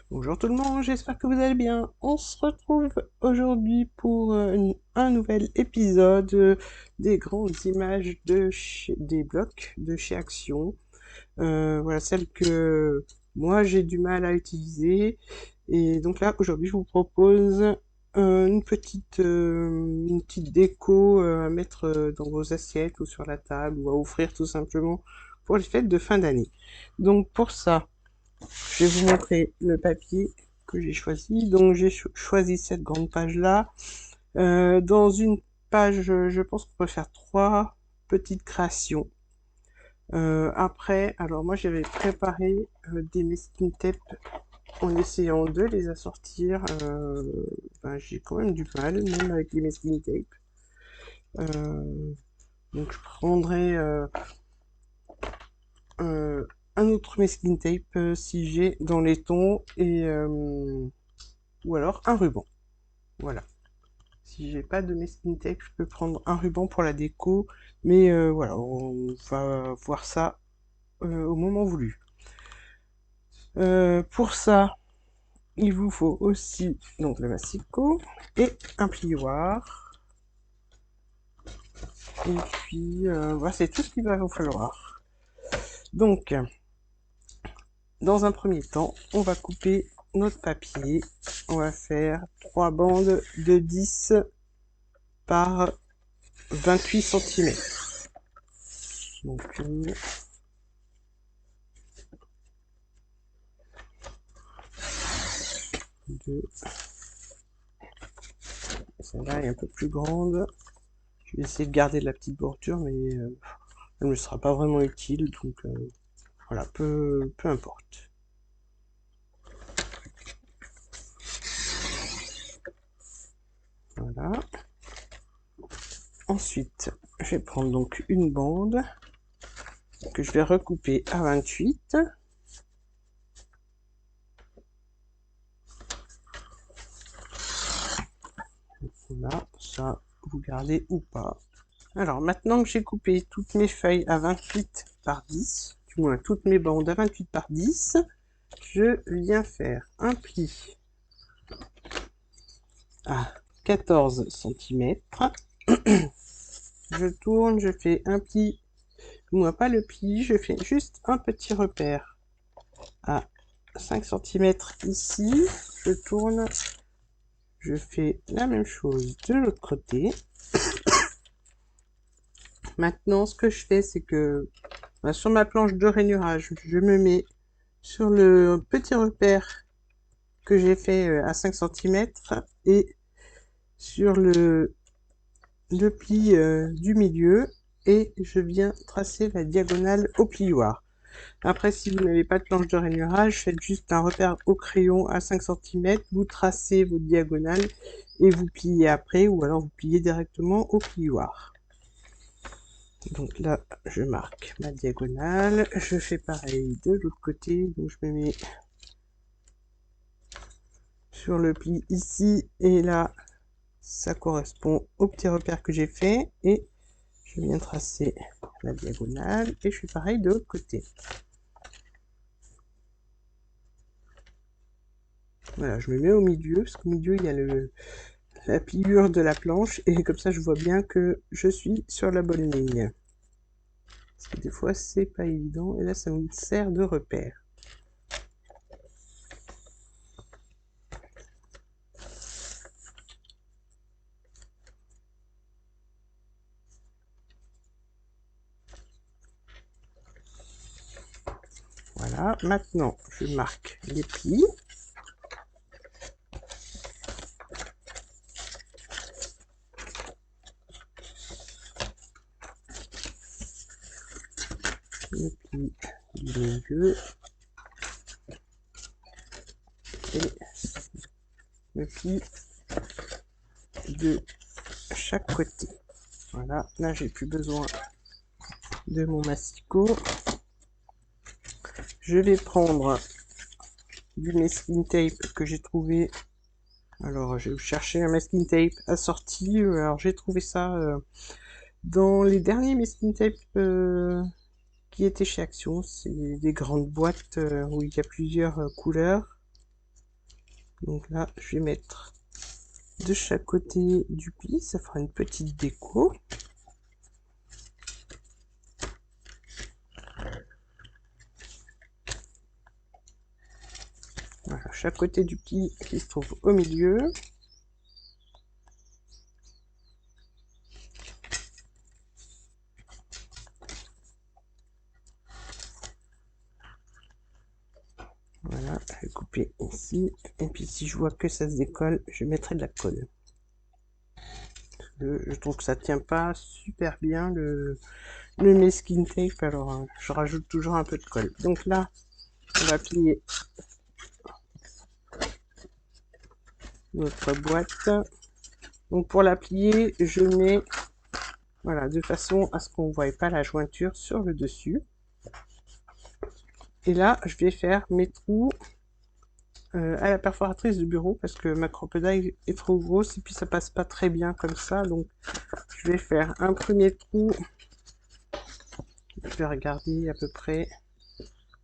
Bonjour tout le monde, j'espère que vous allez bien. On se retrouve aujourd'hui pour un nouvel épisode des grandes images des blocs de chez Action. Voilà, celles que moi j'ai du mal à utiliser. Et donc là, aujourd'hui, je vous propose une petite déco à mettre dans vos assiettes ou sur la table ou à offrir tout simplement pour les fêtes de fin d'année. Donc pour ça, je vais vous montrer le papier que j'ai choisi. Donc j'ai choisi cette grande page-là. Dans une page, je pense qu'on peut faire 3 petites créations. Après, alors moi j'avais préparé des masking tape en essayant de les assortir. Ben, j'ai quand même du mal, même avec les masking tape. Donc je prendrai un autre masking tape si j'ai dans les tons ou alors un ruban. Voilà. Si j'ai pas de masking tape, je peux prendre un ruban pour la déco, mais voilà, on va voir ça au moment voulu. Pour ça, il vous faut aussi donc le massicot et un plioir. Et puis voilà, c'est tout ce qu'il va vous falloir. Donc, dans un premier temps, on va couper notre papier. On va faire 3 bandes de 10 par 28 cm. Donc, deux. Celle-là est un peu plus grande. Je vais essayer de garder la petite bordure, mais elle ne sera pas vraiment utile, donc voilà, peu importe. Voilà. Ensuite, je vais prendre donc une bande que je vais recouper à 28. Voilà, ça vous gardez ou pas. Alors maintenant que j'ai coupé toutes mes feuilles à 28 par 10, du moins toutes mes bandes à 28 par 10, je viens faire un pli à 14 cm. Je tourne, je fais un pli, moi pas le pli, je fais juste un petit repère à 5 cm ici, je tourne, je fais la même chose de l'autre côté. Maintenant, ce que je fais, c'est que sur ma planche de rainurage, je me mets sur le petit repère que j'ai fait à 5 cm et sur le pli du milieu, et je viens tracer la diagonale au plioir. Après, si vous n'avez pas de planche de rainurage, faites juste un repère au crayon à 5 cm, vous tracez votre diagonale et vous pliez après, ou alors vous pliez directement au plioir. Donc là, je marque ma diagonale, je fais pareil de l'autre côté, donc je me mets sur le pli ici, et là, ça correspond au petit repère que j'ai fait, et je viens tracer la diagonale, et je fais pareil de l'autre côté. Voilà, je me mets au milieu, parce qu'au milieu, il y a la pliure de la planche, et comme ça, je vois bien que je suis sur la bonne ligne. Parce que des fois, c'est pas évident, et là, ça me sert de repère. Voilà, maintenant, je marque les plis. Le pli du milieu et le pli de chaque côté. Voilà, là j'ai plus besoin de mon massicot. Je vais prendre du masking tape que j'ai trouvé. Alors je vais chercher un masking tape assorti. Alors j'ai trouvé ça dans les derniers masking tape qui étaient chez Action. C'est des grandes boîtes où il y a plusieurs couleurs. Donc là, je vais mettre de chaque côté du pli, ça fera une petite déco. Voilà, chaque côté du pli qui se trouve au milieu. Voilà, je vais couper ici. Et puis si je vois que ça se décolle, je mettrai de la colle. Je trouve que ça tient pas super bien le masking tape, alors je rajoute toujours un peu de colle. Donc là, on va plier notre boîte. Donc pour la plier, je mets, voilà, de façon à ce qu'on ne voie pas la jointure sur le dessus. Et là, je vais faire mes trous à la perforatrice de bureau parce que ma crocodile est trop grosse et puis ça passe pas très bien comme ça. Donc je vais faire un premier trou. Je vais regarder à peu près.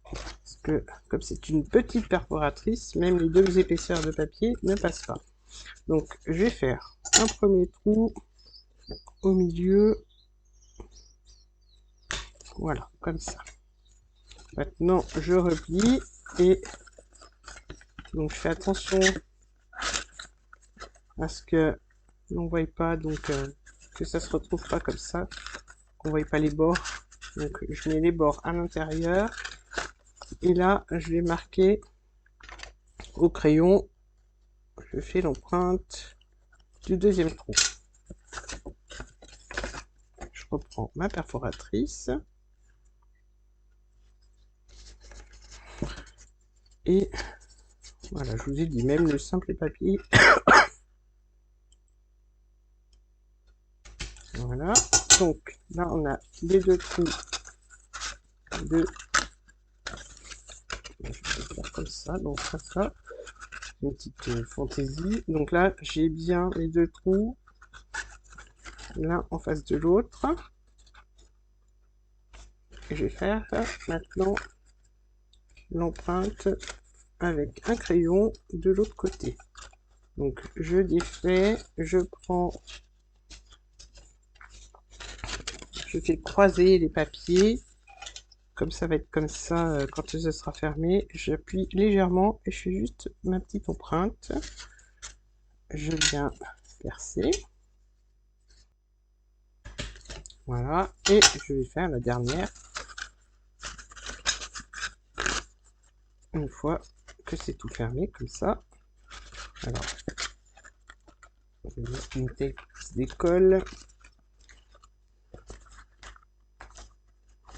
Parce que comme c'est une petite perforatrice, même les deux épaisseurs de papier ne passent pas. Donc je vais faire un premier trou au milieu. Voilà, comme ça. Maintenant je replie et donc je fais attention à ce que l'on ne voie pas, donc que ça se retrouve pas comme ça, qu'on ne voie pas les bords. Donc je mets les bords à l'intérieur et là je vais marquer au crayon, je fais l'empreinte du deuxième trou. Je reprends ma perforatrice et voilà, je vous ai dit, même le simple papier. Voilà, donc là on a les deux trous de, je vais faire comme ça, donc ça, une petite fantaisie. Donc là j'ai bien les deux trous l'un en face de l'autre. Et je vais faire maintenant l'empreinte avec un crayon de l'autre côté. Donc je défais, je fais croiser les papiers, comme ça va être comme ça quand ce sera fermé. J'appuie légèrement et je fais juste ma petite empreinte. Je viens percer. Voilà, et je vais faire la dernière une fois que c'est tout fermé, comme ça. Alors, je vais mettre une tape qui se décolle.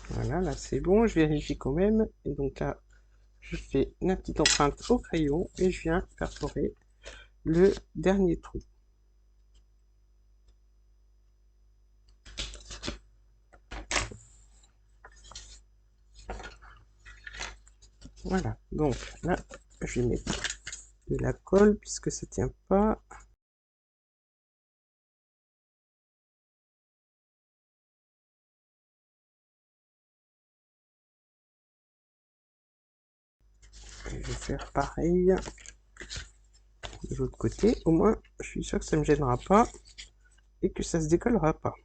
Voilà, là c'est bon, je vérifie quand même. Et donc là, je fais une petite empreinte au crayon et je viens perforer le dernier trou. Voilà, donc là, je vais mettre de la colle puisque ça tient pas. Je vais faire pareil de l'autre côté. Au moins, je suis sûr que ça ne me gênera pas et que ça se décollera pas.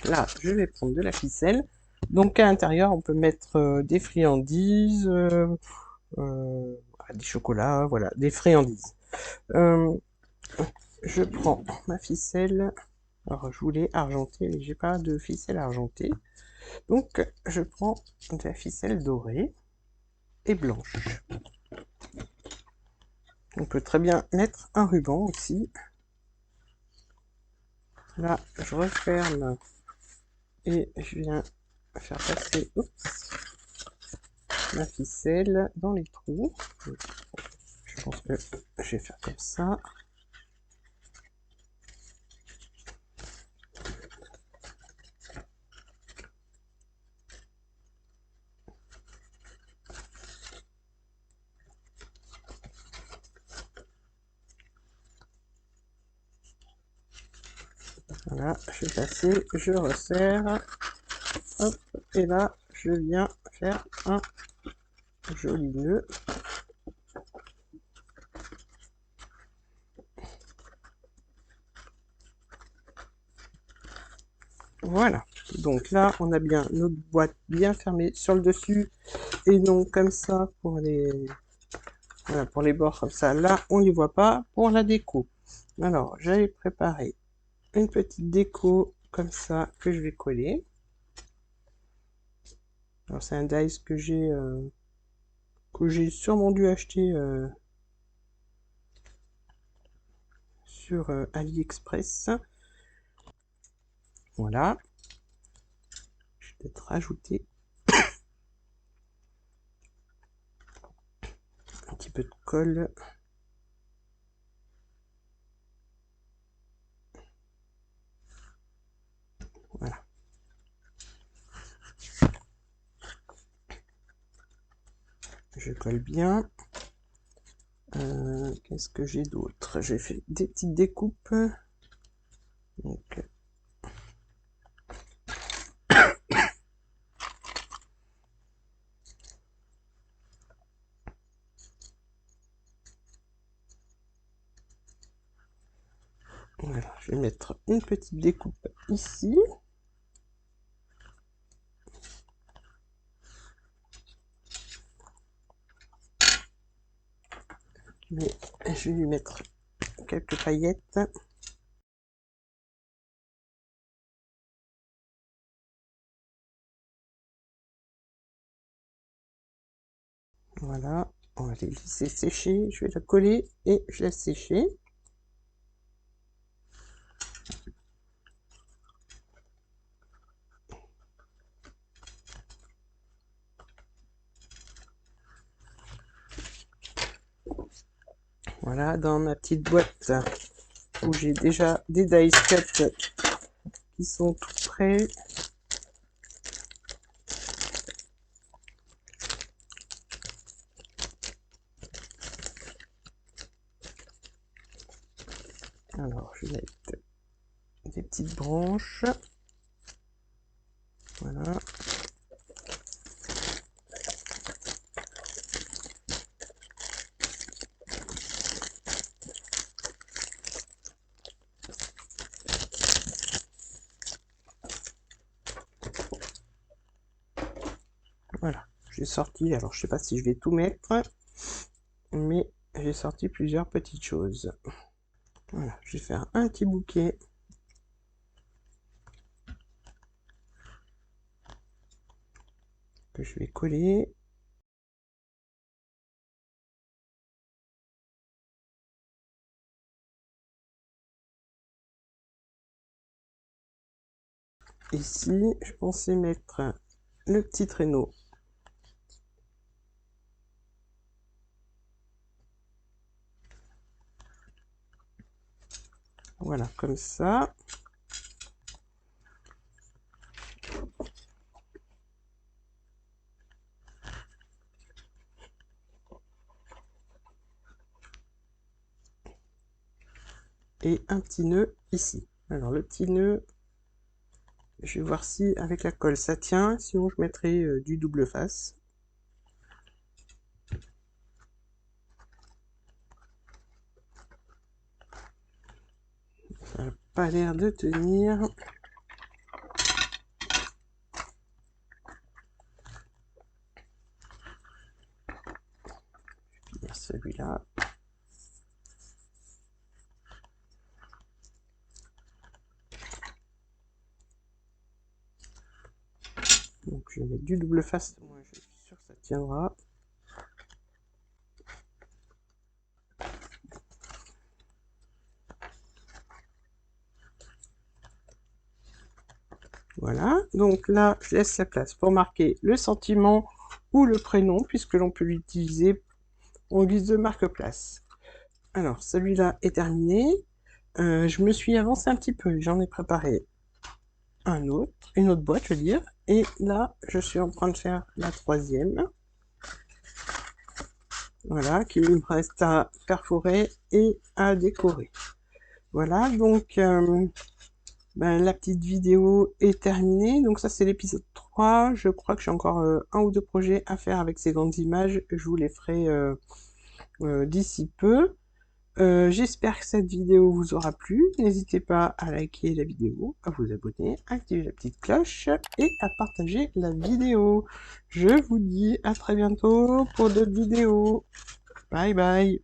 Là, je vais prendre de la ficelle. Donc à l'intérieur, on peut mettre des friandises, des chocolats, voilà, des friandises. Je prends ma ficelle. Alors je voulais argenter, mais j'ai pas de ficelle argentée. Donc je prends de la ficelle dorée et blanche. On peut très bien mettre un ruban aussi. Là, je referme et je viens faire passer ma ficelle dans les trous. Je pense que je vais faire comme ça. Voilà, je vais passer, je resserre. Hop, et là, je viens faire un joli nœud. Voilà, donc là, on a bien notre boîte bien fermée sur le dessus, et donc comme ça, pour les, voilà, pour les bords comme ça, là, on ne les voit pas pour la déco. Alors, j'avais préparé une petite déco comme ça, que je vais coller. Alors, c'est un dice que j'ai sûrement dû acheter sur AliExpress. Voilà. Je vais peut-être rajouter un petit peu de colle. Voilà. Je colle bien. Qu'est-ce que j'ai d'autre? J'ai fait des petites découpes. Donc, voilà, je vais mettre une petite découpe ici. Mais je vais lui mettre quelques paillettes. Voilà, on va les laisser sécher. Je vais la coller et je laisse sécher. Voilà, dans ma petite boîte où j'ai déjà des dice cut qui sont tout prêts. Alors, je vais mettre des petites branches. Voilà. Voilà, j'ai sorti, alors je sais pas si je vais tout mettre, mais j'ai sorti plusieurs petites choses. Voilà, je vais faire un petit bouquet. Que je vais coller. Ici, je pensais mettre le petit traîneau. Voilà, comme ça. Et un petit nœud ici. Alors le petit nœud, je vais voir si avec la colle ça tient, sinon je mettrai du double face. Ça n'a pas l'air de tenir. Je vais finir celui-là. Donc je vais mettre du double face, moi je suis sûr que ça tiendra. Voilà, donc là je laisse la place pour marquer le sentiment ou le prénom, puisque l'on peut l'utiliser en guise de marque-place. Alors celui-là est terminé. Je me suis avancé un petit peu, j'en ai préparé un autre, une autre boîte je veux dire, et là je suis en train de faire la troisième. Voilà, qui me reste à perforer et à décorer. Voilà, donc ben, la petite vidéo est terminée. Donc ça, c'est l'épisode 3. Je crois que j'ai encore un ou deux projets à faire avec ces grandes images. Je vous les ferai d'ici peu. J'espère que cette vidéo vous aura plu. N'hésitez pas à liker la vidéo, à vous abonner, à activer la petite cloche et à partager la vidéo. Je vous dis à très bientôt pour d'autres vidéos. Bye bye.